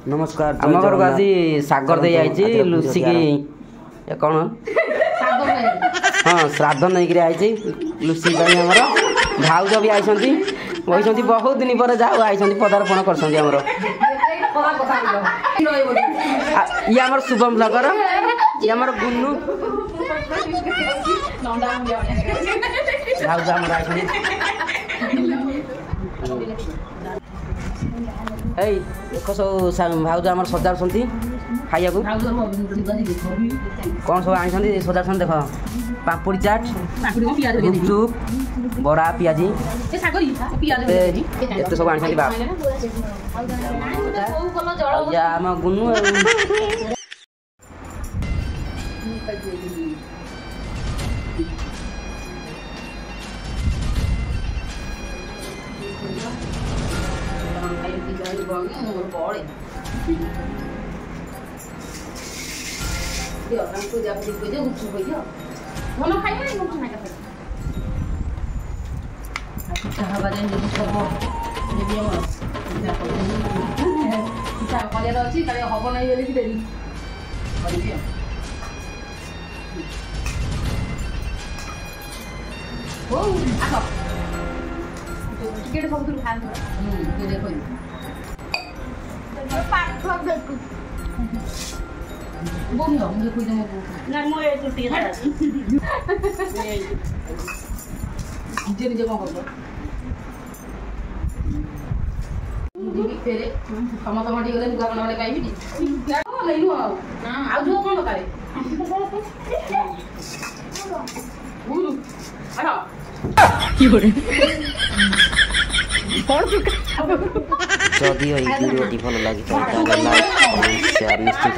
नमस्कार आम घर को आज सागर दे आई लुसी की कौन हाँ श्राद्ध नहीं आई लुसी आमर भाउज भी आई बही बहुत दिन पर जाऊ आई पदार्पण कर ये आमर शुभम ब्लगर ये आमर गुन्नू भाउज आमर आई देख सब भाउज आमर सजाऊँ खाइया कौन सब आई सजाऊँ देख पापड़ी चाट गुपचुप बड़ा पियाजी एत सब आई आम गुन्नू जदि भिडियो भल लगी लाइक कमेंट शेयर निश्चित।